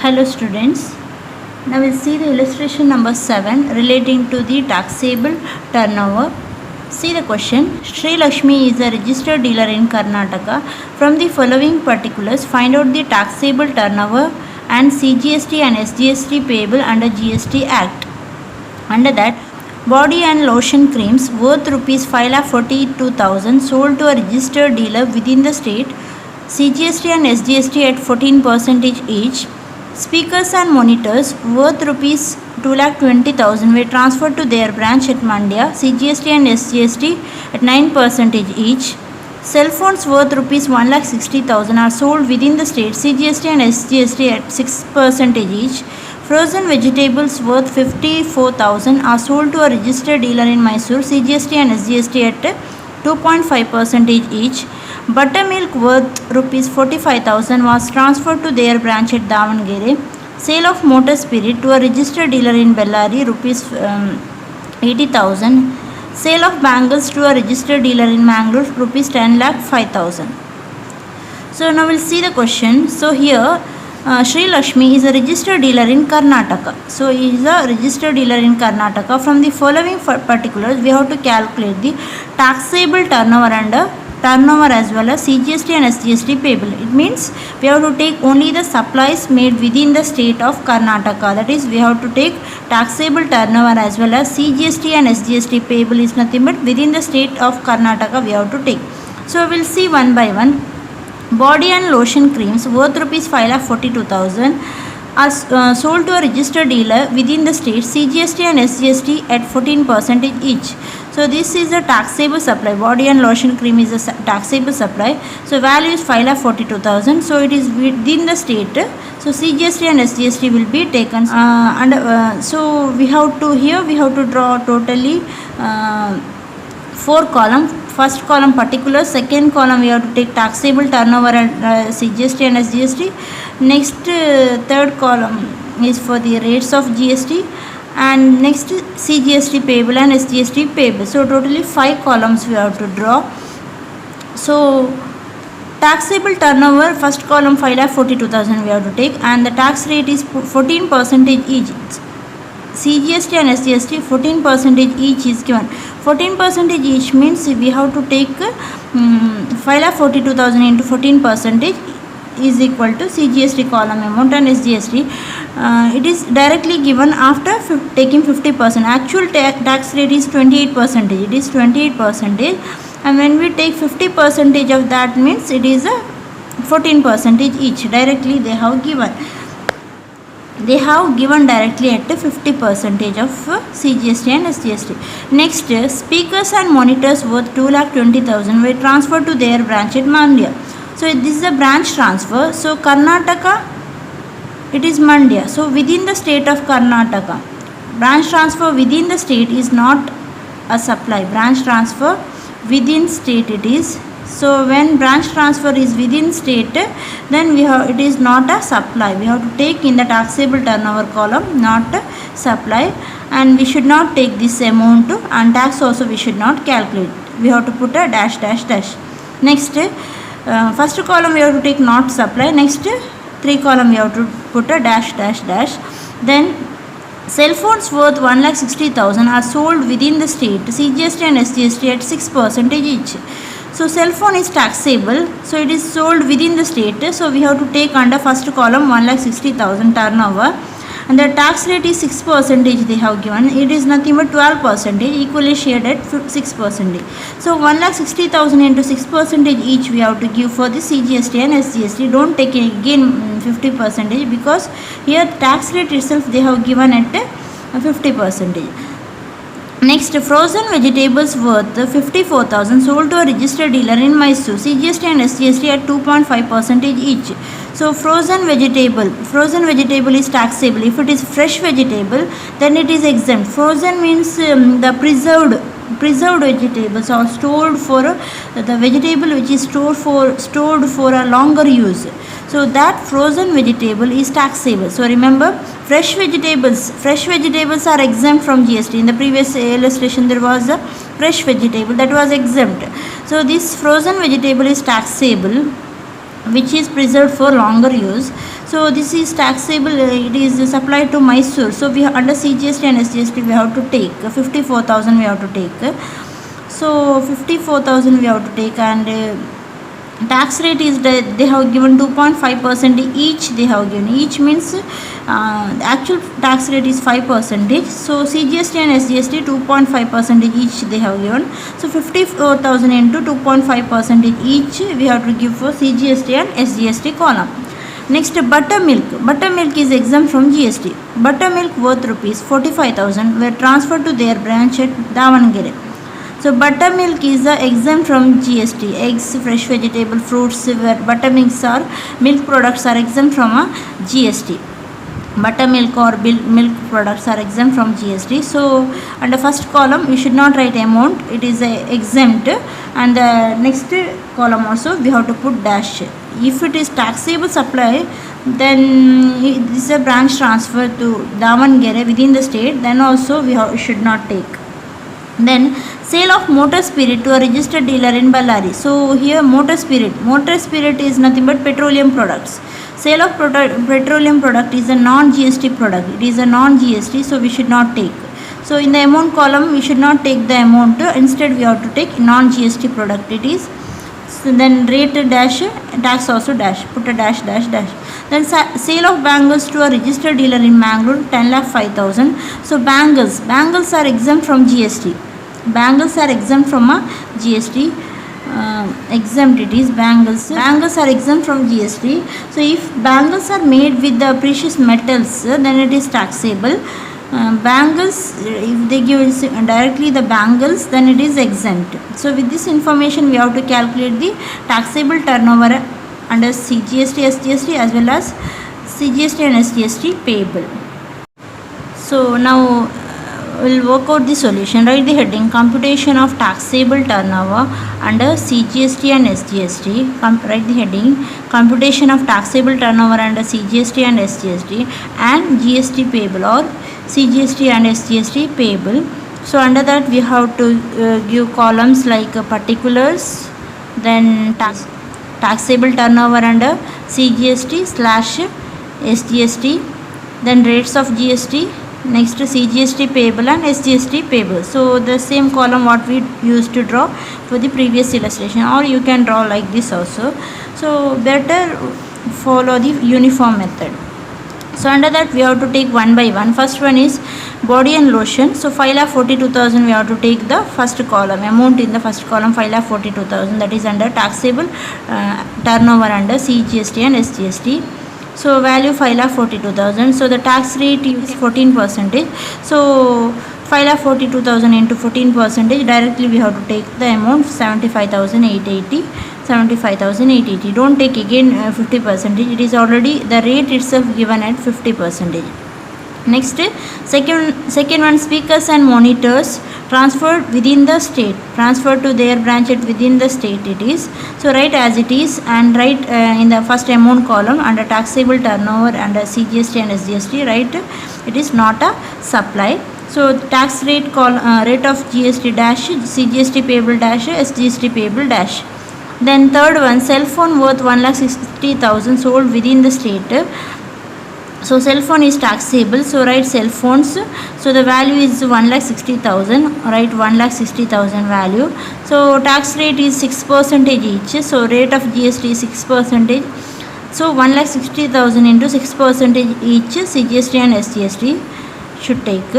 Hello students, now we'll see the illustration number 7 relating to the taxable turnover. See the question. Sri Lakshmi is a registered dealer in Karnataka. From the following particulars, find out the taxable turnover and CGST and SGST payable under GST Act. Under that, body and lotion creams worth rupees 5,42,000 sold to a registered dealer within the state. CGST and SGST at 14% each. Speakers and monitors worth rupees 2,20,000 were transferred to their branch at Mandya. CGST and SGST at 9% each. Cell phones worth rupees 1,60,000 are sold within the state. CGST and SGST at 6% each. Frozen vegetables worth 54,000 are sold to a registered dealer in Mysore. CGST and SGST at 2.5% each. Buttermilk worth rupees 45,000 was transferred to their branch at Davangere. Sale of motor spirit to a registered dealer in Bellary rupees 80,000. Sale of bangles to a registered dealer in Mangalore rupees 10,05,000. So now we'll see the question. So here Sri Lakshmi is a registered dealer in Karnataka. So he is a registered dealer in Karnataka. From the following particulars, we have to calculate the taxable turnover and turnover as well as CGST and SGST payable. It means we have to take only the supplies made within the state of Karnataka. That is, we have to take taxable turnover as well as CGST and SGST payable is nothing but within the state of Karnataka we have to take. So we will see one by one. Body and lotion creams worth rupees 5,42,000 are sold to a registered dealer within the state. CGST and SGST at 14% each. So this is a taxable supply. Body and lotion cream is a taxable supply. So value is 5,42,000. So it is within the state. So CGST and SGST will be taken. So we have to draw totally 4 columns. First column particular, second column we have to take taxable turnover and CGST and SGST. Next third column is for the rates of GST, and next CGST payable and SGST payable. So totally 5 columns we have to draw. So taxable turnover, first column 5,42,000 we have to take, and the tax rate is 14% each. CGST and SGST 14% each is given. 14% each means we have to take 5,42,000 into 14% is equal to CGST column amount and SGST. It is directly given after taking 50%. Actual tax rate is 28%. It is 28%, and when we take 50% of that means it is a 14% each. Directly they have given. They have given directly at 50% of CGST and SGST. Next, speakers and monitors worth 2,20,000 were transferred to their branch at Mandya. So this is a branch transfer. So Karnataka, it is Mandya. So within the state of Karnataka, branch transfer within the state is not a supply. Branch transfer within state it is. So when branch transfer is within state, then it is not a supply. We have to take in the taxable turnover column, not a supply, and we should not take this amount and tax also we should not calculate. We have to put a dash dash dash. Next, first column we have to take not supply. Next 3 column we have to put a dash dash dash. Then cell phones worth 1,60,000 are sold within the state. CGST and SGST at 6% each. So cell phone is taxable, so it is sold within the state. So we have to take under first column 1,60,000 turnover, and the tax rate is 6% they have given. It is nothing but 12%, equally shared at 6%. So 1,60,000 into 6% each we have to give for the CGST and SGST. Don't take again 50% because here tax rate itself they have given at 50%. Next, frozen vegetables worth 54,000 sold to a registered dealer in Mysore. CGST and SGST at 2.5% each. So frozen vegetable is taxable. If it is fresh vegetable, then it is exempt. Frozen means the preserved vegetables are stored for the vegetable which is stored for a longer use. So that frozen vegetable is taxable. So remember, fresh vegetables are exempt from GST. In the previous illustration there was a fresh vegetable that was exempt. So this frozen vegetable is taxable. which is preserved for longer use. So this is taxable, it is supplied to Mysore. So we under CGST and SGST we have to take 54,000 we have to take. So 54,000 we have to take, and tax rate is they have given 2.5% each. They have given each means the actual tax rate is 5%. So CGST and SGST 2.5% each they have given. So 54,000 into 2.5% each we have to give for CGST and SGST column. Next, buttermilk. Buttermilk is exempt from GST. Buttermilk worth rupees 45,000 were transferred to their branch at Davangere. So buttermilk is exempt from GST. Eggs, fresh vegetable, fruits, where buttermilks are milk products are exempt from GST. Buttermilk or milk products are exempt from GST. So under first column we should not write amount, it is exempt, and the next column also we have to put dash. If it is taxable supply, then this is a branch transfer to Davangere within the state, then also we should not take. Then sale of motor spirit to a registered dealer in Ballari. So here motor spirit is nothing but petroleum products. Sale of petroleum product is a non-GST product. It is a non-GST, so we should not take. So in the amount column we should not take the amount. Instead we have to take non-GST product. It is. So then rate dash, tax also dash. Put a dash dash dash. Then sale of bangles to a registered dealer in Mangalore 10,05,000. So bangles are exempt from GST. Bangles are exempt from GST. Exempt it is bangles are exempt from GST. So if bangles are made with the precious metals, then it is taxable. Bangles, if they give directly the bangles, then it is exempt. So with this information we have to calculate the taxable turnover under CGST, SGST as well as CGST and SGST payable. So now we'll work out the solution. Write the heading computation of taxable turnover under CGST and SGST. Write the heading computation of taxable turnover under CGST and SGST and GST payable or CGST and SGST payable. So under that we have to give columns like particulars, then taxable turnover under CGST/SGST, then rates of GST, next CGST payable and SGST payable. So the same column what we used to draw for the previous illustration, or you can draw like this also. So better follow the uniform method. So under that we have to take one by one. First one is body and lotion. So 5,42,000 we have to take the first column, amount in the first column 5,42,000, that is under taxable turnover under CGST and SGST. So value 5,42,000. So the tax rate is 14%. So 5,42,000 into 14%, directly we have to take the amount 75,880. 75,880. Don't take again 50%. It is already the rate itself given at 50%. Next, second one, speakers and monitors transferred within the state, transferred to their branch at within the state it is. So write as it is and write in the first amount column under taxable turnover under CGST and SGST, write it is not a supply. So tax rate rate of GST dash, CGST payable dash, SGST payable dash. Then third one, cell phone worth 1,60,000 sold within the state. So cell phone is taxable, so write cell phones. So the value is 1,60,000, write 1,60,000 value. So tax rate is 6% each, so rate of GST is 6%. So 1,60,000 into 6% each, CGST and SGST should take.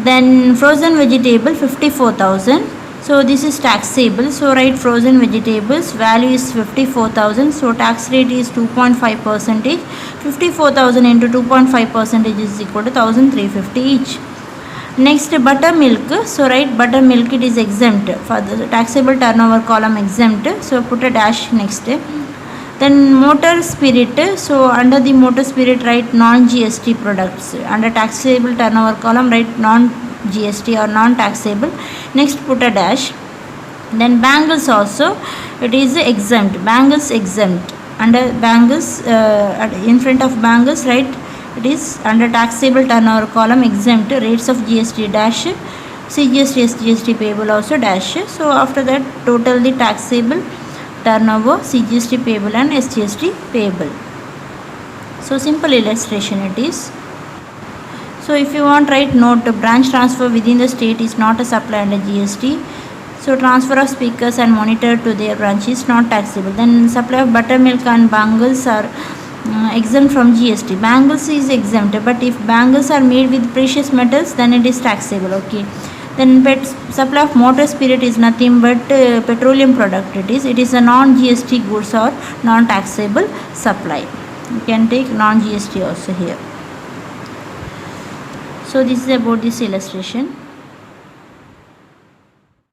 Then frozen vegetable 54,000. So this is taxable, so write frozen vegetables, value is 54,000, so tax rate is 2.5%. 54,000 into 2.5% is equal to 1,350 each. Next, buttermilk. So write buttermilk, it is exempt for the taxable turnover column, exempt, so put a dash next. Then motor spirit. So under the motor spirit write non-GST products. Under taxable turnover column write non-GST or non-taxable. Next put a dash. Then bangles also, it is exempt. Bangles exempt. Under bangles, in front of bangles write it is under taxable turnover column, exempt, rates of GST dash, CGST SGST payable also dash. So after that total the taxable turnover, CGST payable and SGST payable. So simple illustration it is. So if you want, write note, branch transfer within the state is not a supply under GST. So transfer of speakers and monitor to their branch is not taxable. Then supply of buttermilk and bangles are exempt from GST. Bangles is exempt, but if bangles are made with precious metals, then it is taxable. Okay. Then supply of motor spirit is nothing but petroleum product. It is a non-GST goods or non-taxable supply. You can take non-GST also here. So this is about this illustration.